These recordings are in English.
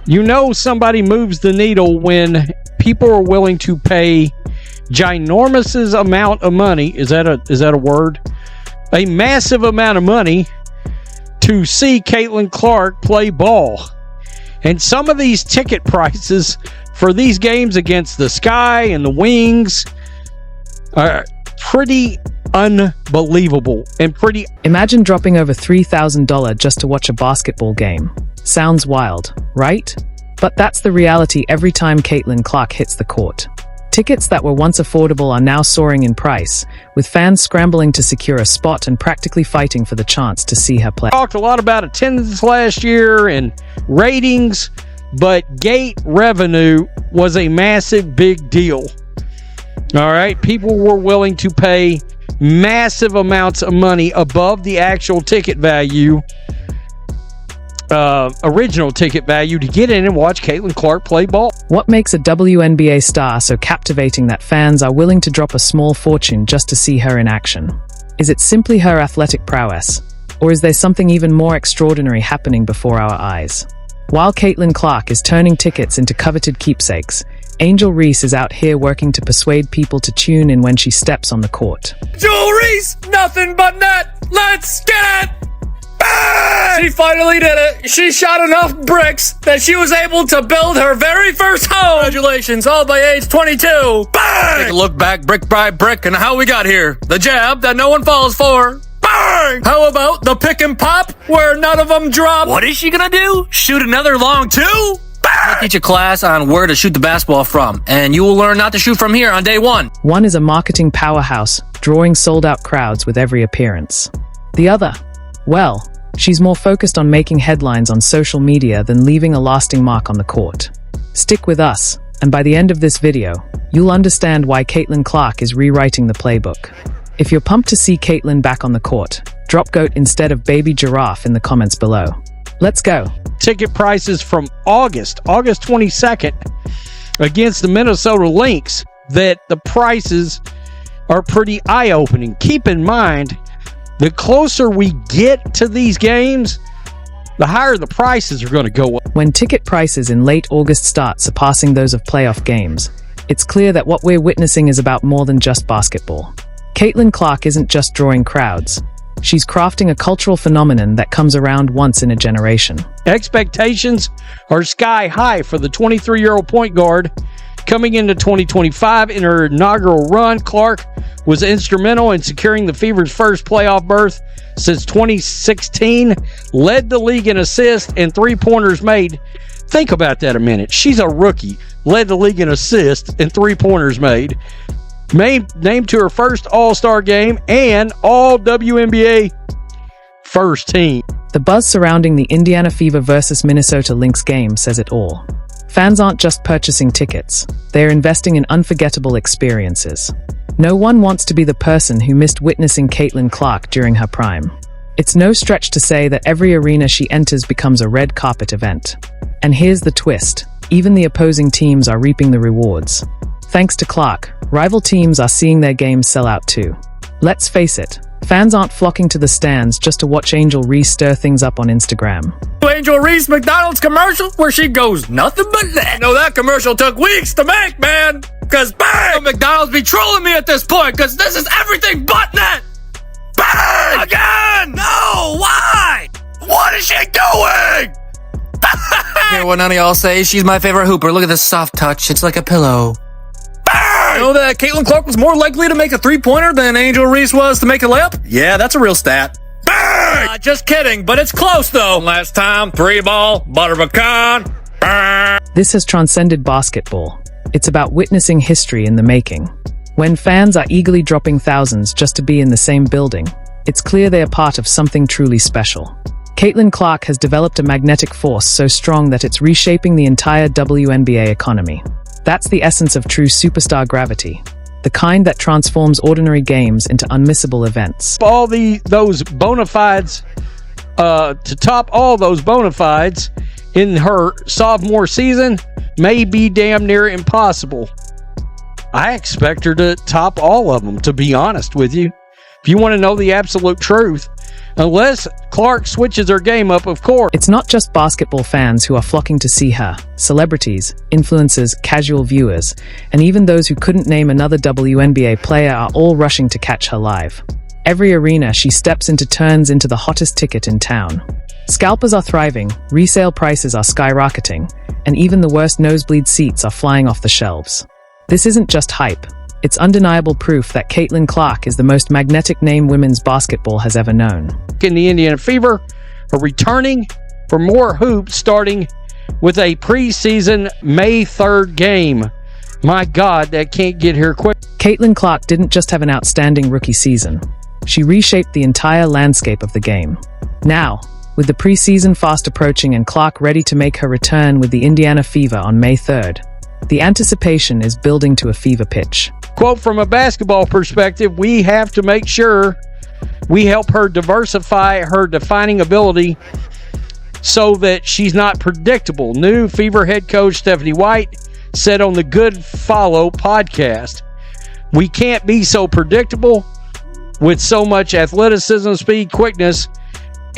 You know somebody moves the needle when people are willing to pay ginormous amount of money. Is that a word? A massive amount of money to see Caitlin Clark play ball. And some of these ticket prices for these games against the Sky and the Wings are pretty unbelievable and pretty... Imagine dropping over $3,000 just to watch a basketball game. Sounds wild, right? But that's the reality every time Caitlin Clark hits the court. Tickets that were once affordable are now soaring in price, with fans scrambling to secure a spot and practically fighting for the chance to see her play. Talked a lot about attendance last year and ratings, but gate revenue was a massive big deal. All right, people were willing to pay massive amounts of money above the actual ticket value, original ticket value, to get in and watch Caitlin Clark play ball. What makes a WNBA star so captivating that fans are willing to drop a small fortune just to see her in action? Is it simply her athletic prowess, or is there something even more extraordinary happening before our eyes? While Caitlin Clark is turning tickets into coveted keepsakes, Angel Reese is out here working to persuade people to tune in when she steps on the court. Angel Reese, nothing but net. Let's get it. Bang! She finally did it. She shot enough bricks that she was able to build her very first home. Congratulations, all by age 22. Bang! Take a look back brick by brick and how we got here. The jab that no one falls for. Bang! How about the pick and pop where none of them drop? What is she gonna do? Shoot another long two? I'll teach a class on where to shoot the basketball from, and you will learn not to shoot from here on day one. One is a marketing powerhouse, drawing sold-out crowds with every appearance. The other, well, she's more focused on making headlines on social media than leaving a lasting mark on the court. Stick with us, and by the end of this video, you'll understand why Caitlin Clark is rewriting the playbook. If you're pumped to see Caitlin back on the court, drop GOAT instead of Baby Giraffe in the comments below. Let's go. Ticket prices from August 22nd against the Minnesota Lynx, that the prices are pretty eye-opening. Keep in mind, the closer we get to these games, the higher the prices are going to go up. When ticket prices in late August start surpassing those of playoff games, it's clear that what we're witnessing is about more than just basketball. Caitlin Clark isn't just drawing crowds. She's crafting a cultural phenomenon that comes around once in a generation. Expectations are sky high for the 23-year-old point guard. Coming into 2025 in her inaugural run, Clark was instrumental in securing the Fever's first playoff berth since 2016, led the league in assists and three-pointers made. Think about that a minute. She's a rookie, led the league in assists and three-pointers made. Named to her first All-Star game and all WNBA first team. The buzz surrounding the Indiana Fever versus Minnesota Lynx game says it all. Fans aren't just purchasing tickets, they're investing in unforgettable experiences. No one wants to be the person who missed witnessing Caitlin Clark during her prime. It's no stretch to say that every arena she enters becomes a red carpet event. And here's the twist, even the opposing teams are reaping the rewards. Thanks to Clark, rival teams are seeing their games sell out too. Let's face it, fans aren't flocking to the stands just to watch Angel Reese stir things up on Instagram. Angel Reese McDonald's commercial where she goes nothing but net. No, that commercial took weeks to make, man. Cause bang! McDonald's be trolling me at this point, cause this is everything but net. Bang! Again! No, why? What is she doing? Hear what none of y'all say? She's my favorite hooper. Look at this soft touch. It's like a pillow. You know that Caitlin Clark was more likely to make a three-pointer than Angel Reese was to make a layup? Yeah, that's a real stat. Bang! Just kidding, but it's close though. Last time, 3-ball, butter pecan. Bang! This has transcended basketball. It's about witnessing history in the making. When fans are eagerly dropping thousands just to be in the same building, it's clear they are part of something truly special. Caitlin Clark has developed a magnetic force so strong that it's reshaping the entire WNBA economy. That's the essence of true superstar gravity, the kind that transforms ordinary games into unmissable events. Those bona fides, to top all those bona fides in her sophomore season may be damn near impossible. I expect her to top all of them, to be honest with you. If you want to know the absolute truth, Unless Clark switches her game up, of course. It's not just basketball fans who are flocking to see her. Celebrities, influencers, casual viewers, and even those who couldn't name another WNBA player are all rushing to catch her live. Every arena she steps into turns into the hottest ticket in town. Scalpers are thriving, resale prices are skyrocketing, and even the worst nosebleed seats are flying off the shelves. This isn't just hype. It's undeniable proof that Caitlin Clark is the most magnetic name women's basketball has ever known. In the Indiana Fever are returning for more hoops, starting with a preseason May 3rd game. My God, that can't get here quick. Caitlin Clark didn't just have an outstanding rookie season. She reshaped the entire landscape of the game. Now, with the preseason fast approaching and Clark ready to make her return with the Indiana Fever on May 3rd, the anticipation is building to a fever pitch. Quote, from a basketball perspective, we have to make sure we help her diversify her defining ability so that she's not predictable. New Fever head coach Stephanie White said on the Good Follow podcast, we can't be so predictable with so much athleticism, speed, quickness,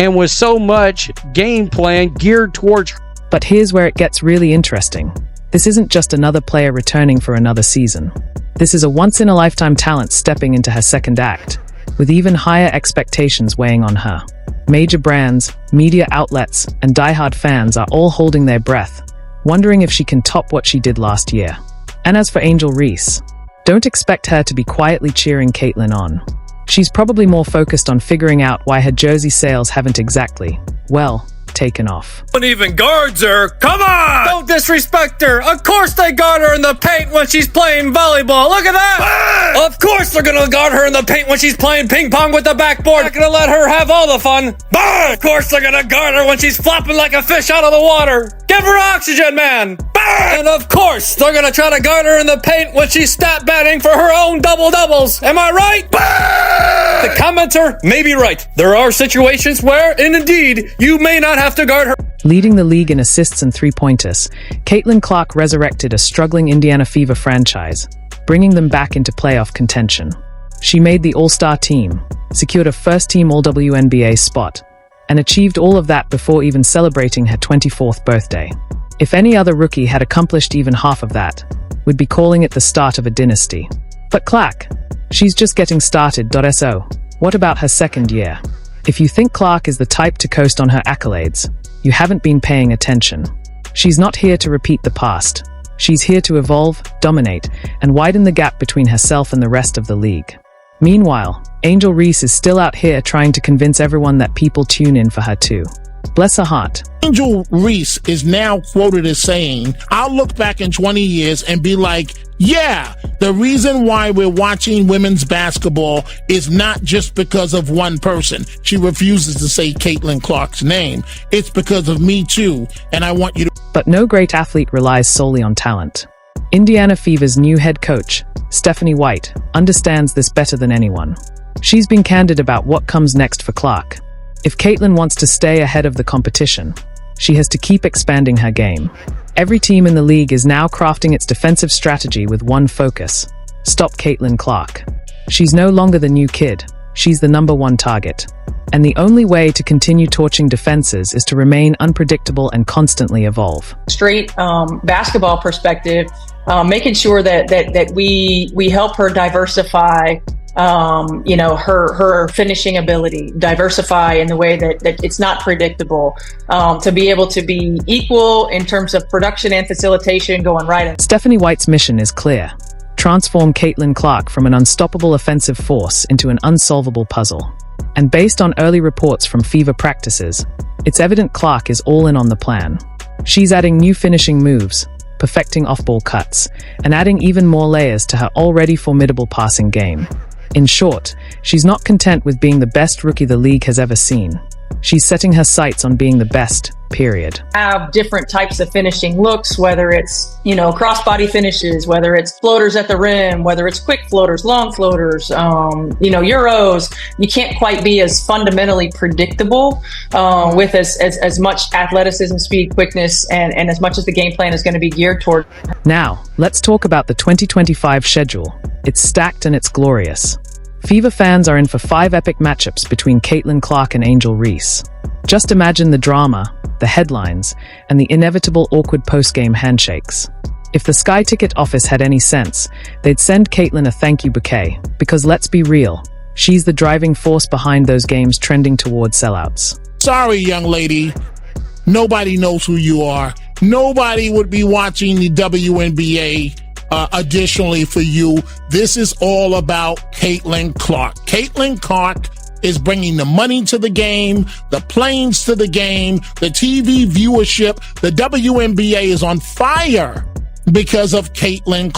and with so much game plan geared towards her. But here's where it gets really interesting. This isn't just another player returning for another season. This is a once-in-a-lifetime talent stepping into her second act, with even higher expectations weighing on her. Major brands, media outlets, and diehard fans are all holding their breath, wondering if she can top what she did last year. And as for Angel Reese, don't expect her to be quietly cheering Caitlin on. She's probably more focused on figuring out why her jersey sales haven't exactly, well, taken off. One even guards her. Come on! Don't disrespect her. Of course they guard her in the paint when she's playing volleyball. Look at that! Bang! Of course they're gonna guard her in the paint when she's playing ping pong with the backboard. They're gonna let her have all the fun. Bang! Of course they're gonna guard her when she's flopping like a fish out of the water. Give her oxygen, man! Bang! And of course they're gonna try to guard her in the paint when she's stat batting for her own double-doubles. Am I right? Bang! The commenter may be right. There are situations where, and indeed, you may not have to guard her. Leading the league in assists and three-pointers, Caitlin Clark resurrected a struggling Indiana Fever franchise, bringing them back into playoff contention. She made the All-Star team, secured a first-team All-WNBA spot, and achieved all of that before even celebrating her 24th birthday. If any other rookie had accomplished even half of that, we'd be calling it the start of a dynasty. But Clark, she's just getting started. So, what about her second year? If you think Clark is the type to coast on her accolades, you haven't been paying attention. She's not here to repeat the past. She's here to evolve, dominate, and widen the gap between herself and the rest of the league. Meanwhile, Angel Reese is still out here trying to convince everyone that people tune in for her too. Bless her heart. Angel Reese is now quoted as saying, I'll look back in 20 years and be like, yeah, the reason why we're watching women's basketball is not just because of one person. She refuses to say Caitlin Clark's name. It's because of me too, and I want you to... But no great athlete relies solely on talent. Indiana Fever's new head coach, Stephanie White, understands this better than anyone. She's been candid about what comes next for Clark. If Caitlin wants to stay ahead of the competition, she has to keep expanding her game. Every team in the league is now crafting its defensive strategy with one focus: stop Caitlin Clark. She's no longer the new kid, she's the #1 target. And the only way to continue torching defenses is to remain unpredictable and constantly evolve. Straight basketball perspective, making sure that we help her diversify her finishing ability, diversify in the way that it's not predictable, to be able to be equal in terms of production and facilitation going right. Stephanie White's mission is clear: transform Caitlin Clark from an unstoppable offensive force into an unsolvable puzzle. And based on early reports from Fever practices, it's evident Clark is all in on the plan. She's adding new finishing moves, perfecting off-ball cuts, and adding even more layers to her already formidable passing game. In short, she's not content with being the best rookie the league has ever seen. She's setting her sights on being the best, period. Have different types of finishing looks, whether it's, crossbody finishes, whether it's floaters at the rim, whether it's quick floaters, long floaters, Euros. You can't quite be as fundamentally predictable with as much athleticism, speed, quickness, and as much as the game plan is going to be geared toward. Now, let's talk about the 2025 schedule. It's stacked and it's glorious. Fever fans are in for 5 epic matchups between Caitlin Clark and Angel Reese. Just imagine the drama, the headlines, and the inevitable awkward post-game handshakes. If the Sky Ticket office had any sense, they'd send Caitlin a thank you bouquet, because let's be real, she's the driving force behind those games trending towards sellouts. Sorry, young lady. Nobody knows who you are. Nobody would be watching the WNBA additionally for you. This is all about Caitlin Clark. Caitlin Clark is bringing the money to the game, the planes to the game, the TV viewership. The WNBA is on fire because of Caitlin Clark.